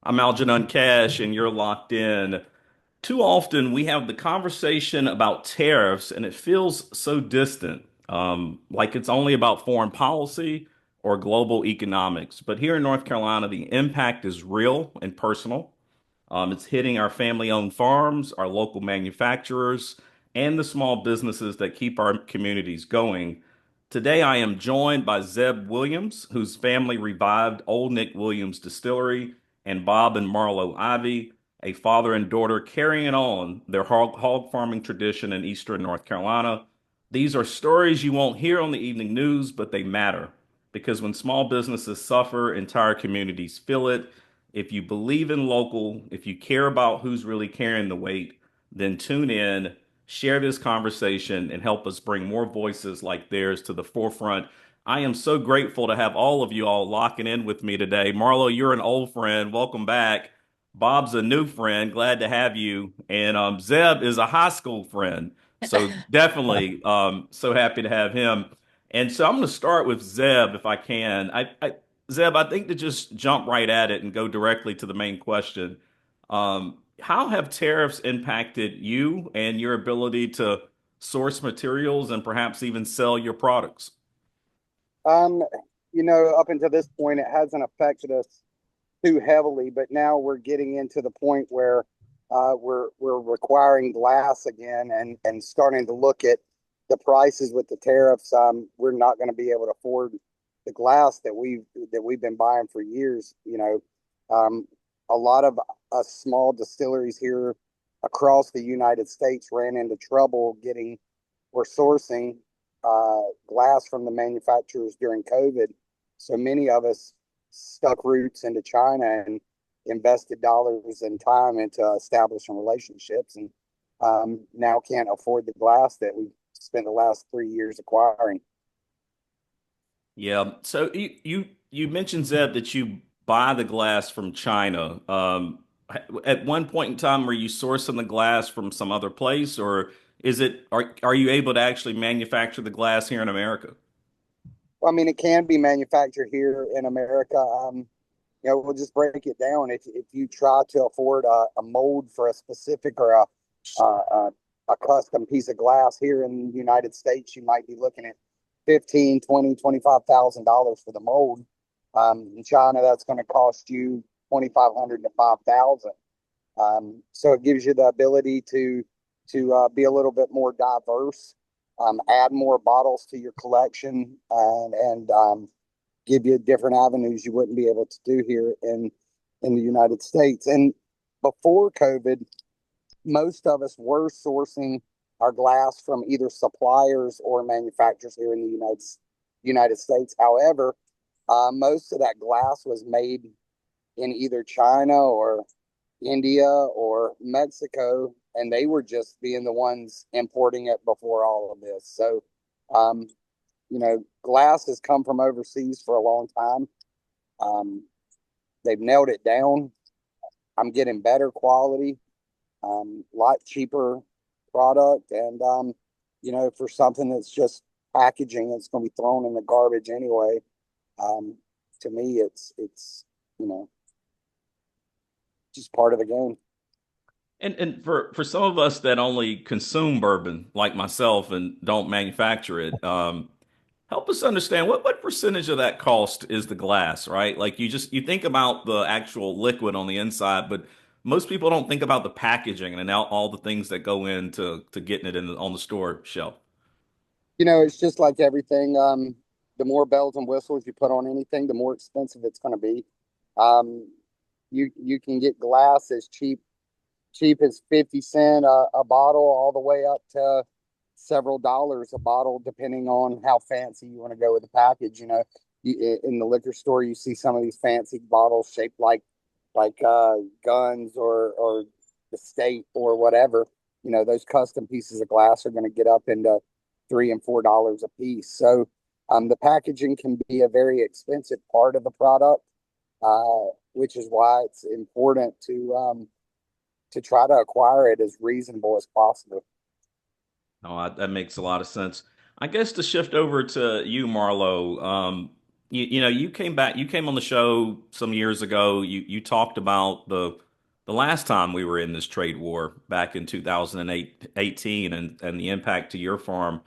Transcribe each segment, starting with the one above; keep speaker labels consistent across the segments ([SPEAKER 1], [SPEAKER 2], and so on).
[SPEAKER 1] I'm Algenon Cash, and you're locked in. Too often we have the conversation about tariffs, and it feels so distant, like it's only about foreign policy or global economics. But here in North Carolina, the impact is real and personal. It's hitting our family-owned farms, our local manufacturers, and the small businesses that keep our communities going. Today, I am joined by Zeb Williams, whose family revived Old Nick Williams Distillery, and Bob and Marlowe Ivy, a father and daughter carrying on their hog farming tradition in eastern North Carolina. These are stories you won't hear on the evening news, but they matter because when small businesses suffer, entire communities feel it. If you believe in local, if you care about who's really carrying the weight, then tune in, share this conversation, and help us bring more voices like theirs to the forefront. I am so grateful to have all of you all locking in with me today. Marlo, you're an old friend. Welcome back. Bob's a new friend. Glad to have you. And Zeb is a high school friend. So definitely so happy to have him. And so I'm going to start with Zeb if I can. Zeb, I think to just jump right at it and go directly to the main question. How have tariffs impacted you and your ability to source materials and perhaps even sell your products?
[SPEAKER 2] Um, up until this point, it hasn't affected us too heavily, but now we're getting into the point where we're requiring glass again and starting to look at the prices with the tariffs. We're not going to be able to afford the glass that we've been buying for years. A lot of us small distilleries here across the United States ran into trouble getting or sourcing glass from the manufacturers during COVID. So many of us stuck roots into China and invested dollars and time into establishing relationships, and now can't afford the glass that we spent the last 3 years acquiring.
[SPEAKER 1] Yeah. So you mentioned Zeb that you buy the glass from China. At one point in time, were you sourcing the glass from some other place, or are you able to actually manufacture the glass here in America?
[SPEAKER 2] I mean, it can be manufactured here in America. We'll just break it down. If you try to afford a mold for a specific or a custom piece of glass here in the United States, you might be looking at 15, 20, $25,000 for the mold. In China, that's going to cost you 2,500 to 5,000. So it gives you the ability to be a little bit more diverse, add more bottles to your collection, and give you different avenues you wouldn't be able to do here in the United States. And before COVID, most of us were sourcing our glass from either suppliers or manufacturers here in the United States. However, most of that glass was made in either China or India or Mexico, and they were just being the ones importing it before all of this. So, um, glass has come from overseas for a long time. Um, they've nailed it down. I'm getting better quality, lot cheaper product, and for something that's just packaging that's going to be thrown in the garbage anyway. Um, to me, it's you know just part of the game.
[SPEAKER 1] And for some of us that only consume bourbon, like myself, and don't manufacture it, help us understand what percentage of that cost is the glass, right? Like you think about the actual liquid on the inside, but most people don't think about the packaging and all the things that go into to getting it on the store shelf.
[SPEAKER 2] It's just like everything. The more bells and whistles you put on anything, the more expensive it's going to be. Um, you can get glass as cheap as 50 cent a bottle, all the way up to several dollars a bottle, depending on how fancy you want to go with the package. In the liquor store, you see some of these fancy bottles shaped like guns or the state or whatever. Those custom pieces of glass are going to get up into $3 and $4 a piece. So the packaging can be a very expensive part of the product, which is why it's important to try to acquire it as reasonable as possible.
[SPEAKER 1] Oh, that makes a lot of sense. I guess to shift over to you, Marlo. You came back, you came on the show some years ago. You talked about the last time we were in this trade war back in 2018 and the impact to your farm.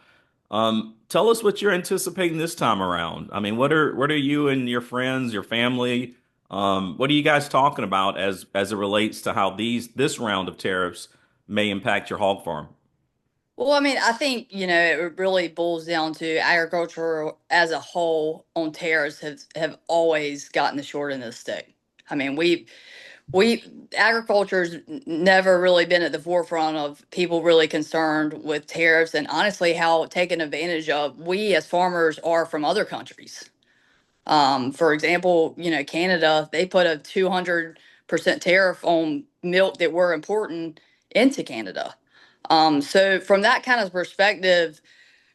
[SPEAKER 1] Tell us what you're anticipating this time around. I mean, what are you and your friends, your family, what are you guys talking about as it relates to how this round of tariffs may impact your hog farm?
[SPEAKER 3] Well, I mean, I think, it really boils down to agriculture as a whole on tariffs have always gotten the short end of the stick. I mean, we agriculture's never really been at the forefront of people really concerned with tariffs and honestly how taken advantage of we as farmers are from other countries. For example, Canada, they put a 200% tariff on milk that we're importing into Canada. So from that kind of perspective,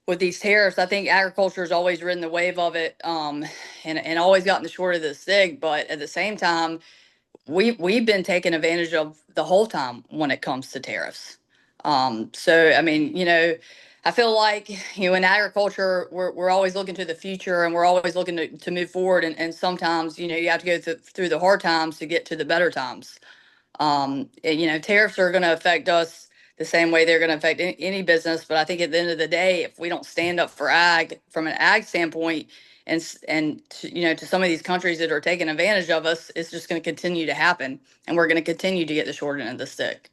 [SPEAKER 3] with these tariffs, I think agriculture has always ridden the wave of it, and always gotten the short of the stick. But at the same time, we've been taken advantage of the whole time when it comes to tariffs. So I mean, I feel like in agriculture we're always looking to the future and we're always looking to move forward. And sometimes you have to go through the hard times to get to the better times. Tariffs are going to affect us the same way they're going to affect any business. But I think at the end of the day, if we don't stand up for ag from an ag standpoint, to some of these countries that are taking advantage of us, it's just going to continue to happen, and we're going to continue to get the short end of the stick.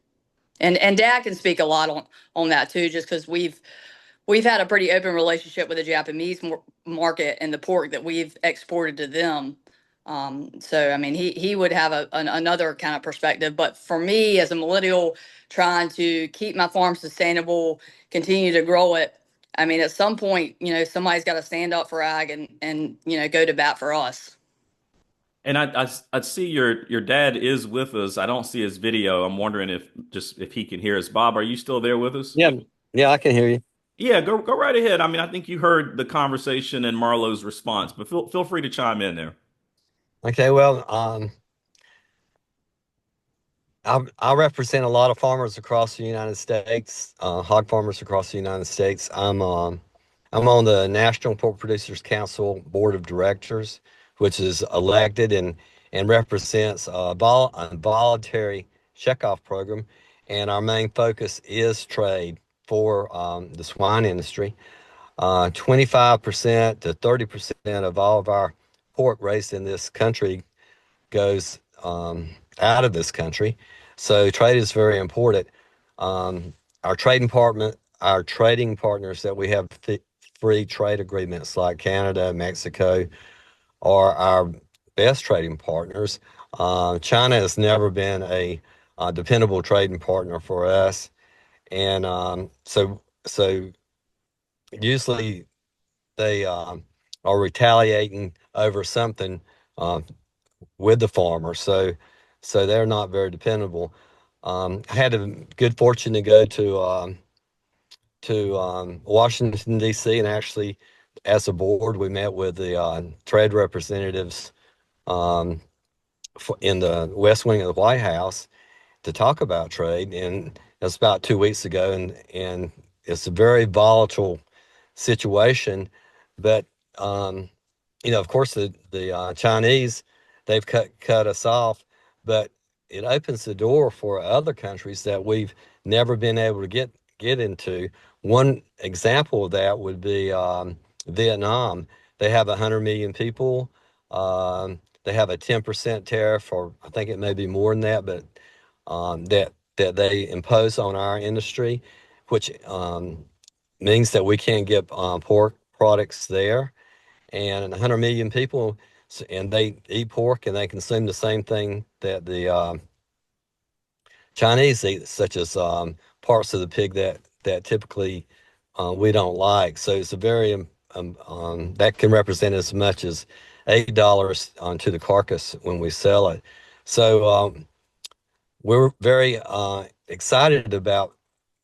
[SPEAKER 3] And Dad can speak a lot on that too, just because we've had a pretty open relationship with the Japanese market and the pork that we've exported to them. So I mean, he would have another kind of perspective. But for me, as a millennial trying to keep my farm sustainable, continue to grow it, I mean, at some point, somebody's got to stand up for ag and go to bat for us.
[SPEAKER 1] And I see your dad is with us. I don't see his video. I'm wondering if he can hear us. Bob, are you still there with us?
[SPEAKER 4] Yeah, yeah, I can hear you.
[SPEAKER 1] Yeah, go right ahead. I mean, I think you heard the conversation and Marlowe's response, but feel free to chime in there.
[SPEAKER 4] Okay, well, I represent a lot of farmers across the United States, hog farmers across the United States. I'm on the National Pork Producers Council Board of Directors, which is elected and represents a voluntary checkoff program, and our main focus is trade for the swine industry. 25% to 30% of all of our pork raised in this country goes out of this country. So trade is very important. Our our trading partners that we have free trade agreements like Canada, Mexico, are our best trading partners. China has never been a dependable trading partner for us, and so usually they are retaliating over something uh, with the farmer. So they're not very dependable. I had a good fortune to go to Washington D.C. and actually, as a board, we met with the trade representatives um, in the West Wing of the White House to talk about trade, and that's about 2 weeks ago, and it's a very volatile situation. But of course, the Chinese, they've cut us off, but it opens the door for other countries that we've never been able to get into. One example of that would be Vietnam. They have 100 million people. They have a 10% tariff, or I think it may be more than that, but that they impose on our industry, which means that we can't get pork products there. And 100 million people, and they eat pork and they consume the same thing that the Chinese eat, such as parts of the pig that typically we don't like. So it's a very that can represent as much as $8 to the carcass when we sell it. So we're very excited about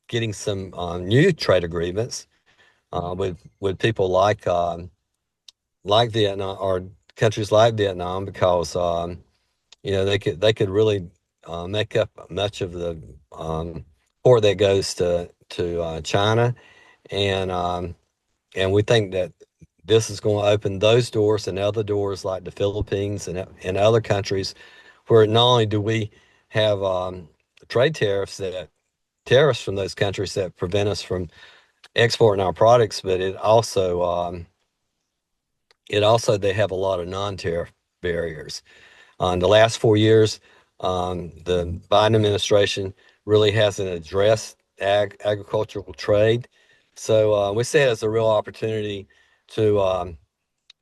[SPEAKER 4] getting some new trade agreements with people like Vietnam, or countries like Vietnam, because they could really make up much of the pork that goes to China, and and we think that this is going to open those doors and other doors like the Philippines and other countries where not only do we have trade tariffs from those countries that prevent us from exporting our products, but it also they have a lot of non-tariff barriers. In the last 4 years, the Biden administration really hasn't addressed agricultural trade. So we see it as a real opportunity to um,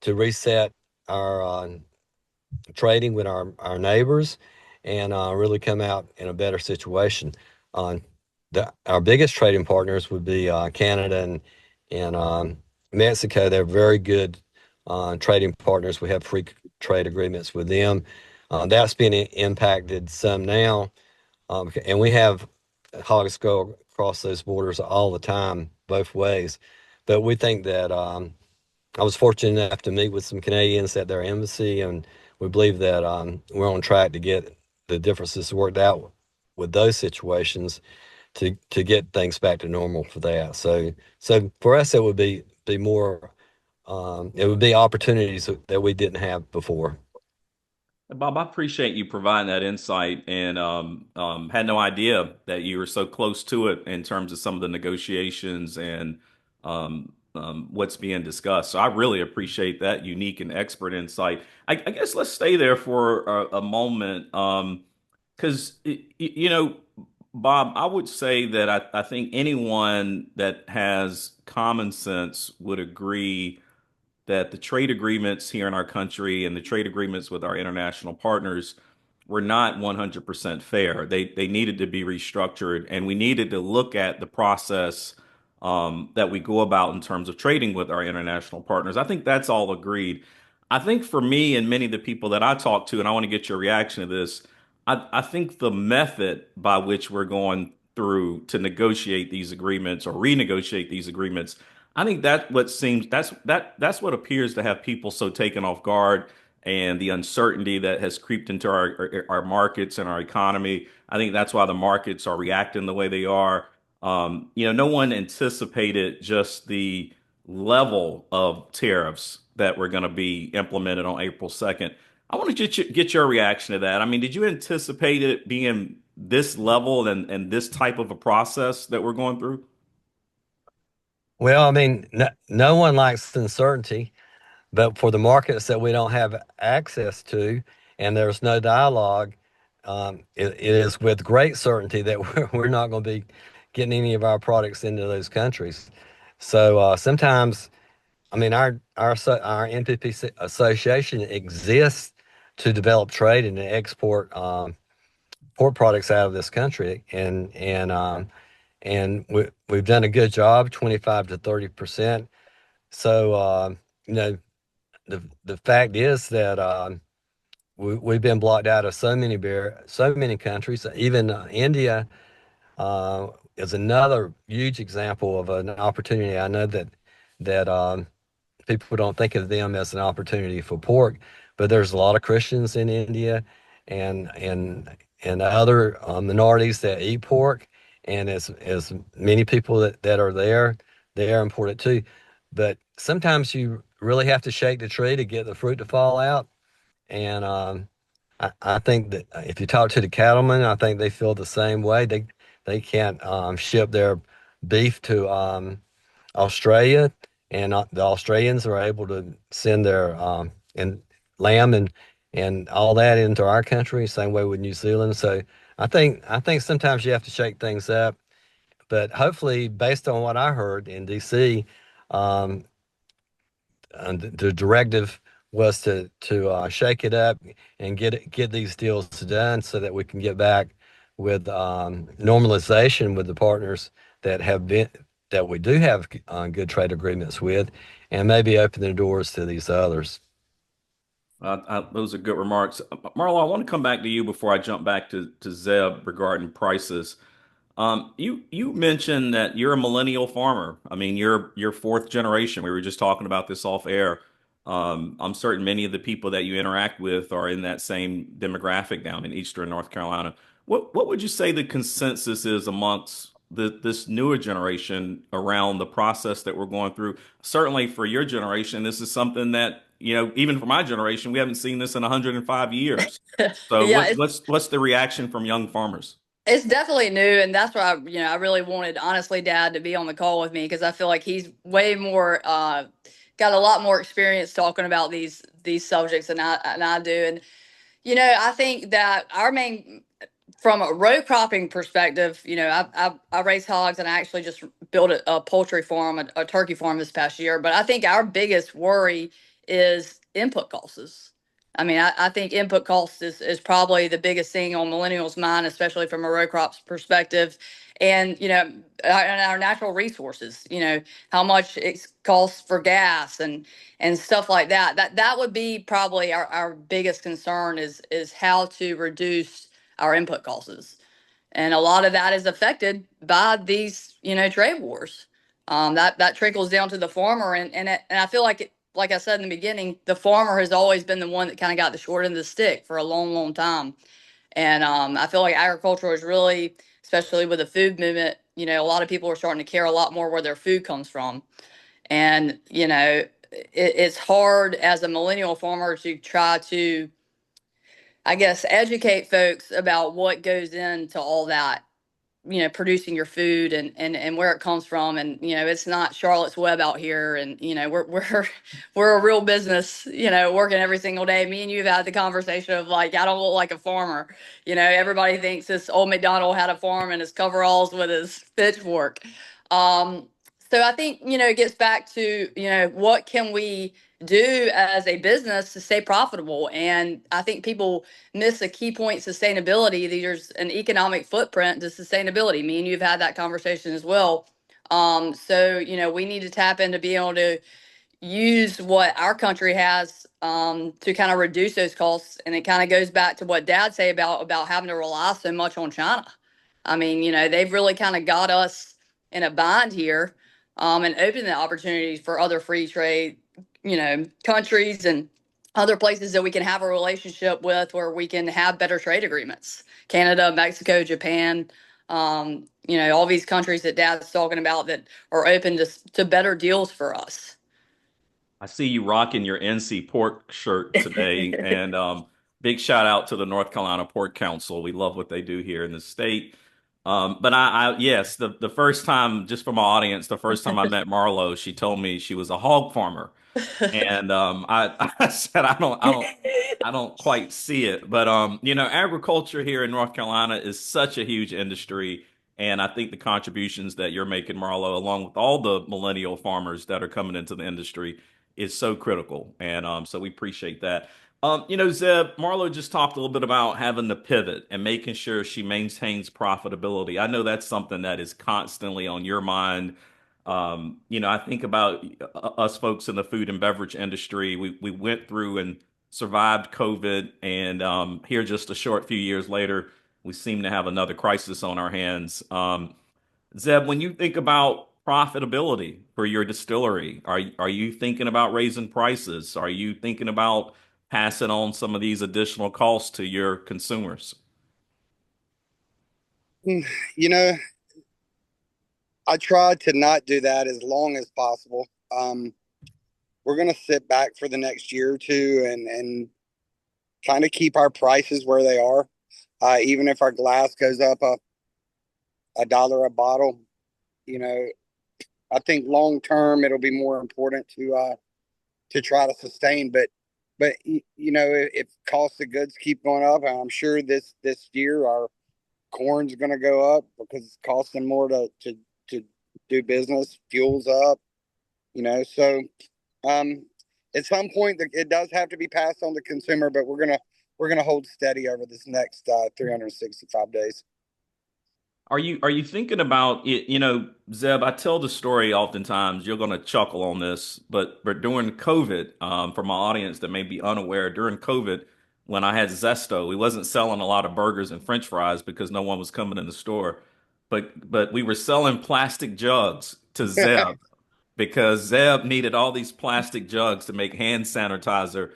[SPEAKER 4] to reset our trading with our neighbors and really come out in a better situation. Uh, our biggest trading partners would be Canada and Mexico. They're very good trading partners. We have free trade agreements with them. That's been impacted some now, and we have hogs go across those borders all the time, both ways. But we think that I was fortunate enough to meet with some Canadians at their embassy, and we believe that we're on track to get the differences worked out with those situations to get things back to normal for that. So for us, it would be more it would be opportunities that we didn't have before.
[SPEAKER 1] Bob, I appreciate you providing that insight and had no idea that you were so close to it in terms of some of the negotiations and what's being discussed. So I really appreciate that unique and expert insight. I guess let's stay there for a moment because, Bob, I would say that I think anyone that has common sense would agree that the trade agreements here in our country and the trade agreements with our international partners were not 100% fair. They needed to be restructured, and we needed to look at the process that we go about in terms of trading with our international partners. I think that's all agreed. I think for me and many of the people that I talk to, and I want to get your reaction to this, I think the method by which we're going through to negotiate these agreements or renegotiate these agreements, I think that's what appears to have people so taken off guard and the uncertainty that has creeped into our markets and our economy. I think that's why the markets are reacting the way they are. No one anticipated just the level of tariffs that were going to be implemented on April 2nd. I want to get your reaction to that. I mean, did you anticipate it being this level and this type of a process that we're going through?
[SPEAKER 4] Well, I mean, no one likes uncertainty. But for the markets that we don't have access to and there's no dialogue, it is with great certainty that we're not going to be getting any of our products into those countries. So sometimes, I mean, our NPP association exists to develop trade and to export pork products out of this country, and we've done a good job, 25 to 30%. So you know the fact is that we've been blocked out of so many countries. Even India is another huge example of an opportunity. I know that people don't think of them as an opportunity for pork, but there's a lot of Christians in India and and and other minorities that eat pork, and as many people that are there, they are important too. But sometimes you really have to shake the tree to get the fruit to fall out. And I think that if you talk to the cattlemen, I think they feel the same way. They can't ship their beef to Australia, and the Australians are able to send their and lamb and all that into our country. Same way with New Zealand. So I think sometimes you have to shake things up. But hopefully, based on what I heard in D.C., um, and the directive was to shake it up and get these deals done so that we can get back with normalization with the partners that have been that we do have good trade agreements with, and maybe open the doors to these others.
[SPEAKER 1] Those are good remarks. Marlo, I want to come back to you before I jump back to Zeb regarding prices. You mentioned that you're a millennial farmer. I mean, you're fourth generation. We were just talking about this off air. I'm certain many of the people that you interact with are in that same demographic down in Eastern North Carolina. What would you say the consensus is amongst this newer generation around the process that we're going through. Certainly for your generation, this is something that, even for my generation, we haven't seen this in 105 years. So
[SPEAKER 3] Yeah,
[SPEAKER 1] what's the reaction from young farmers?
[SPEAKER 3] it's definitely new, and that's why I really wanted, honestly, Dad to be on the call with me because I feel like he's way more got a lot more experience talking about these subjects than I do. And I think that our main, from a row cropping perspective, I raise hogs and I actually just built a poultry farm, a turkey farm this past year. But I think our biggest worry is input costs. I mean, I think input costs is probably the biggest thing on millennials' mind, especially from a row crops perspective. And, our natural resources, how much it costs for gas and stuff like that. That would be probably our biggest concern is how to reduce our input costs. And a lot of that is affected by these, trade wars. That trickles down to the farmer, and I feel like like I said in the beginning, the farmer has always been the one that kind of got the short end of the stick for a long, long time. And I feel like agriculture is really, especially with the food movement, a lot of people are starting to care a lot more where their food comes from. And it's hard as a millennial farmer to try to, I guess, educate folks about what goes into all that, producing your food and where it comes from. And, it's not Charlotte's Web out here. And, we're we're a real business, working every single day. Me and you have had the conversation of like, I don't look like a farmer. Everybody thinks this old McDonald had a farm in his coveralls with his pitchfork. Um, so I think, it gets back to, what can we do as a business to stay profitable? And I think people miss a key point: sustainability. There's an economic footprint to sustainability. Me and you've had that conversation as well. So we need to tap into being able to use what our country has to kind of reduce those costs. And it kind of goes back to what Dad say about having to rely so much on China. I mean, they've really kind of got us in a bind here, and opening the opportunities for other free trade, countries and other places that we can have a relationship with where we can have better trade agreements. Canada, Mexico, Japan, all these countries that Dad's talking about that are open to better deals for us.
[SPEAKER 1] I see you rocking your NC Pork shirt today, and big shout out to the North Carolina Pork Council. We love what they do here in the state. But yes, the first time, just for my audience, the first time I met Marlowe, she told me she was a hog farmer, and I said I don't quite see it, but agriculture here in North Carolina is such a huge industry, and I think the contributions that you're making, Marlowe, along with all the millennial farmers that are coming into the industry, is so critical, and so we appreciate that. Zeb, Marlowe just talked a little bit about having to pivot and making sure she maintains profitability. I know that's something that is constantly on your mind. I think about us folks in the food and beverage industry. We went through and survived COVID, and here just a short few years later, we seem to have another crisis on our hands. Zeb, when you think about profitability for your distillery, are you thinking about raising prices? Are you thinking about passing on some of these additional costs to your consumers?
[SPEAKER 2] You know, I try to not do that as long as possible. We're going to sit back for the next year or two and kind of keep our prices where they are. Even if our glass goes up a dollar a bottle, you know, I think long term it'll be more important to try to sustain. But if cost of goods keep going up, I'm sure this year our corn's going to go up because it's costing more to do business. Fuel's up, So at some point it does have to be passed on to consumer, but we're gonna hold steady over this next 365 days.
[SPEAKER 1] Are you thinking about it? Zeb, I tell the story oftentimes. You're going to chuckle on this, but during COVID, for my audience that may be unaware, during COVID, when I had Zesto, we wasn't selling a lot of burgers and French fries because no one was coming in the store, but we were selling plastic jugs to Zeb because Zeb needed all these plastic jugs to make hand sanitizer.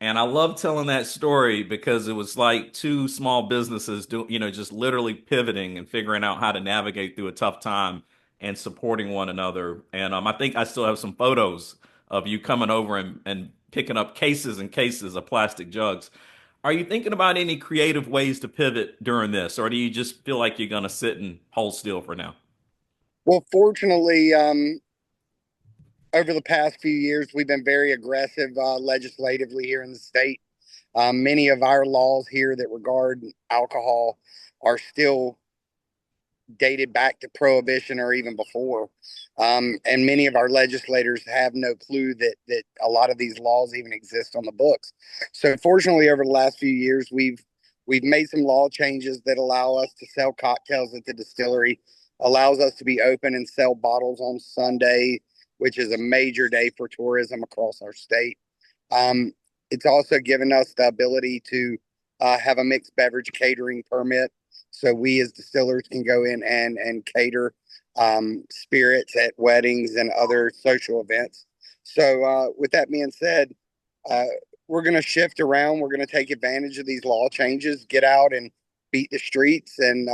[SPEAKER 1] And I love telling that story because it was like two small businesses just literally pivoting and figuring out how to navigate through a tough time and supporting one another. And I think I still have some photos of you coming over and picking up cases and cases of plastic jugs. Are you thinking about any creative ways to pivot during this, or do you just feel like you're going to sit and hold still for now?
[SPEAKER 2] Well, fortunately, over the past few years, we've been very aggressive legislatively here in the state. Many of our laws here that regard alcohol are still dated back to prohibition or even before. And many of our legislators have no clue that a lot of these laws even exist on the books. So fortunately, over the last few years, we've made some law changes that allow us to sell cocktails at the distillery, allows us to be open and sell bottles on Sunday, which is a major day for tourism across our state. Um, it's also given us the ability to have a mixed beverage catering permit, so we as distillers can go in and cater spirits at weddings and other social events. So, with that being said, uh, we're going to shift around. We're going to take advantage of these law changes, get out and beat the streets, and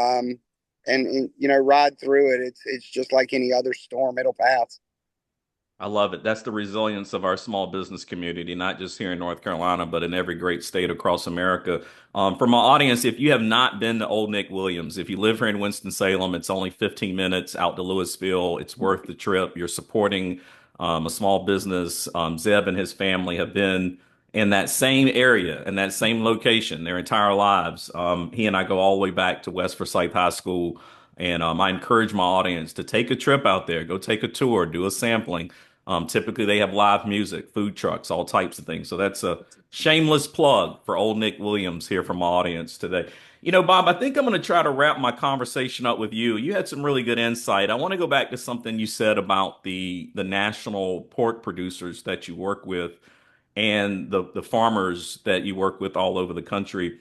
[SPEAKER 2] ride through it. It's just like any other storm; it'll pass.
[SPEAKER 1] I love it. That's the resilience of our small business community, not just here in North Carolina, but in every great state across America. For my audience, if you have not been to Old Nick Williams, if you live here in Winston-Salem, it's only 15 minutes out to Louisville. It's worth the trip. You're supporting a small business. Zeb and his family have been in that same area, in that same location their entire lives. He and I go all the way back to West Forsyth High School. And I encourage my audience to take a trip out there, go take a tour, do a sampling. Typically, they have live music, food trucks, all types of things. So that's a shameless plug for old Nick Williams here from my audience today. Bob, I think I'm going to try to wrap my conversation up with you. You had some really good insight. I want to go back to something you said about the national pork producers that you work with and the farmers that you work with all over the country.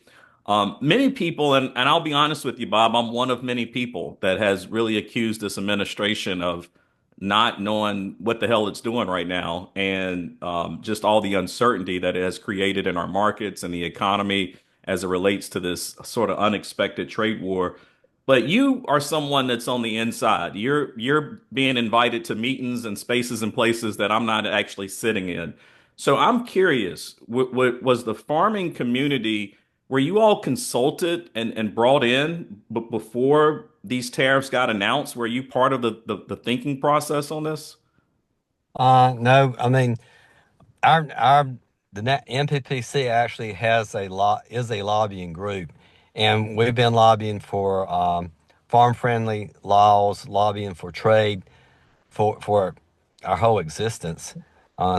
[SPEAKER 1] Many people, and I'll be honest with you, Bob, I'm one of many people that has really accused this administration of not knowing what the hell it's doing right now, and just all the uncertainty that it has created in our markets and the economy as it relates to this sort of unexpected trade war. But you are someone that's on the inside. You're being invited to meetings and spaces and places that I'm not actually sitting in. So I'm curious, was the farming community, were you all consulted and brought in before these tariffs got announced? Were you part of the thinking process on this?
[SPEAKER 4] No, I mean, our NPPC actually has a lot is a lobbying group, and we've been lobbying for farm friendly laws, lobbying for trade for our whole existence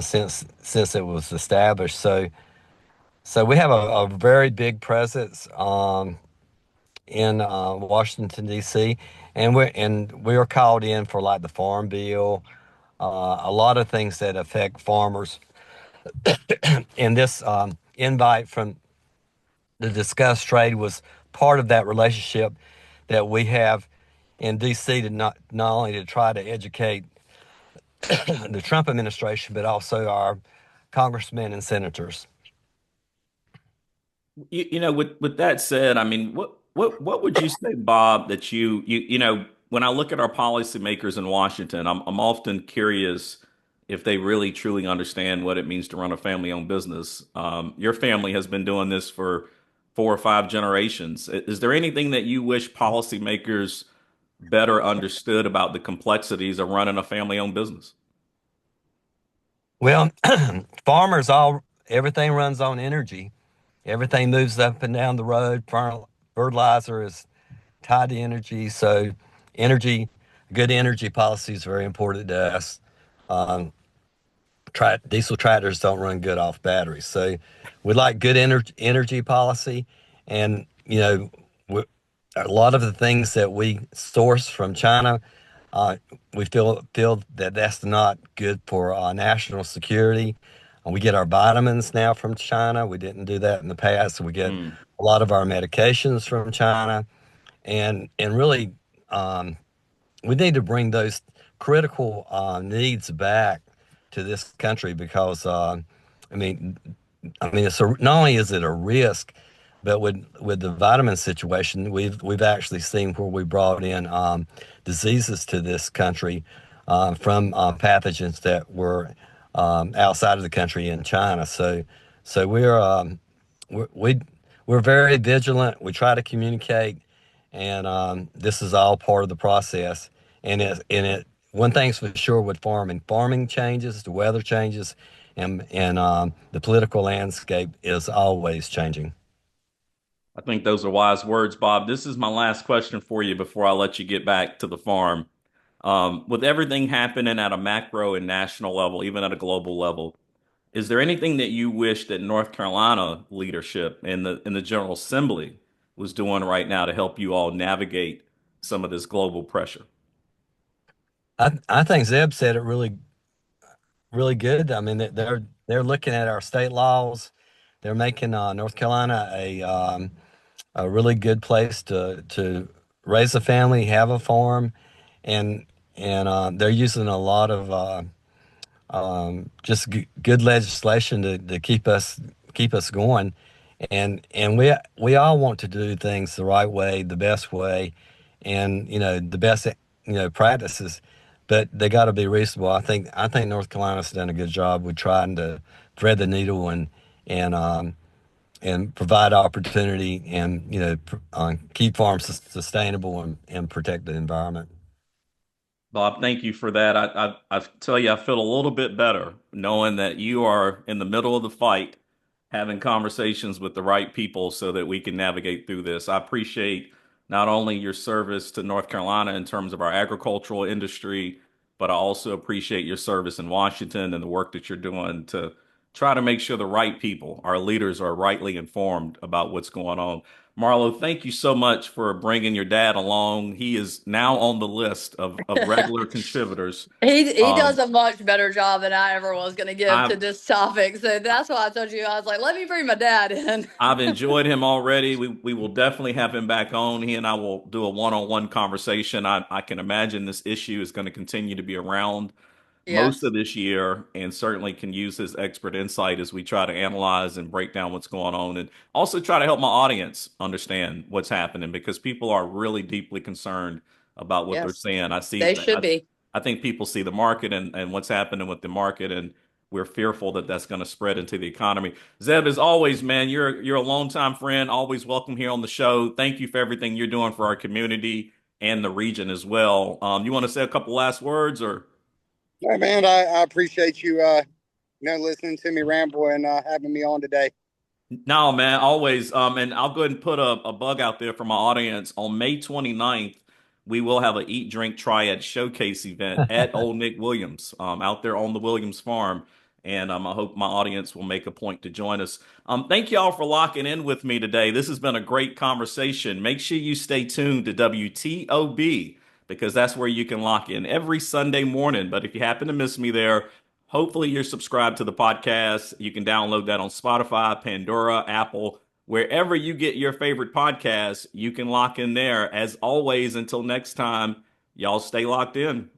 [SPEAKER 4] since it was established. So we have a very big presence in Washington D.C. and we are called in for like the Farm Bill, a lot of things that affect farmers. And this invite from the discuss trade was part of that relationship that we have in D.C. to not only to try to educate the Trump administration, but also our congressmen and senators.
[SPEAKER 1] With that said, I mean, what would you say, Bob, that when I look at our policymakers in Washington, I'm often curious if they really truly understand what it means to run a family-owned business. Your family has been doing this for 4 or 5 generations. Is there anything that you wish policymakers better understood about the complexities of running a family-owned business?
[SPEAKER 4] Well, farmers all everything runs on energy. Everything moves up and down the road. Fertilizer is tied to energy, so energy, good energy policy is very important to us. Um, Diesel tractors don't run good off batteries, so we like good energy policy, and we, a lot of the things that we source from China, uh, we feel that that's not good for national security. We get our vitamins now from China. We didn't do that in the past. We get
[SPEAKER 1] Mm.
[SPEAKER 4] a lot of our medications from China, and really, um, we need to bring those critical needs back to this country because, I mean, I mean, not only is it a risk, but with the vitamin situation, we've actually seen where we brought in diseases to this country from pathogens that were outside of the country in China. So we're we, we're very vigilant. We try to communicate, and this is all part of the process. And it one thing's for sure with farming. Farming changes, the weather changes, and the political landscape is always changing.
[SPEAKER 1] I think those are wise words, Bob. This is my last question for you before I let you get back to the farm. With everything happening at a macro and national level, even at a global level, is there anything that you wish that North Carolina leadership and the General Assembly was doing right now to help you all navigate some of this global pressure?
[SPEAKER 4] I think Zeb said it really good. I mean, they're looking at our state laws. They're making North Carolina a really good place to raise a family, have a farm, and and they're using a lot of just good legislation to keep us going, and we all want to do things the right way, the best way, and the best practices, but they got to be reasonable. I think North Carolina's done a good job with trying to thread the needle and and provide opportunity and keep farms sustainable and protect the environment.
[SPEAKER 1] Bob, thank you for that. I tell you, I feel a little bit better knowing that you are in the middle of the fight, having conversations with the right people so that we can navigate through this. I appreciate not only your service to North Carolina in terms of our agricultural industry, but I also appreciate your service in Washington and the work that you're doing to try to make sure the right people, our leaders, are rightly informed about what's going on. Marlowe, thank you so much for bringing your dad along. He is now on the list of regular contributors.
[SPEAKER 3] He does
[SPEAKER 1] Um,
[SPEAKER 3] a much better job than I ever was going to give to
[SPEAKER 1] I've
[SPEAKER 3] this topic. So that's why I told you, I was like, let me bring my dad in.
[SPEAKER 1] I've enjoyed him already. We will definitely have him back on. He and I will do a one-on-one conversation. I can imagine this issue is going to continue to be around most
[SPEAKER 3] Yes.
[SPEAKER 1] of this year and certainly can use his expert insight as we try to analyze and break down what's going on and also try to help my audience understand what's happening because people are really deeply concerned about what they're
[SPEAKER 3] Yes.
[SPEAKER 1] seeing.
[SPEAKER 3] They should be.
[SPEAKER 1] I think people see the market and what's happening with the market and we're fearful that that's going to spread into the economy. Zeb, as always, man, you're a longtime friend, always welcome here on the show. Thank you for everything you're doing for our community and the region as well. You want to say a couple last words or?
[SPEAKER 2] Hey, man, I appreciate you, listening to me ramble and having me on today.
[SPEAKER 1] No, man, always. And I'll go ahead and put a bug out there for my audience. On May 29th, we will have an Eat, Drink, Triad showcase event at Old Nick Williams, out there on the Williams farm. And I hope my audience will make a point to join us. Thank you all for locking in with me today. This has been a great conversation. Make sure you stay tuned to WTOB because that's where you can lock in every Sunday morning. But if you happen to miss me there, hopefully, you're subscribed to the podcast. You can download that on Spotify, Pandora, Apple, wherever you get your favorite podcasts. You can lock in there. As always, until next time, y'all stay locked in.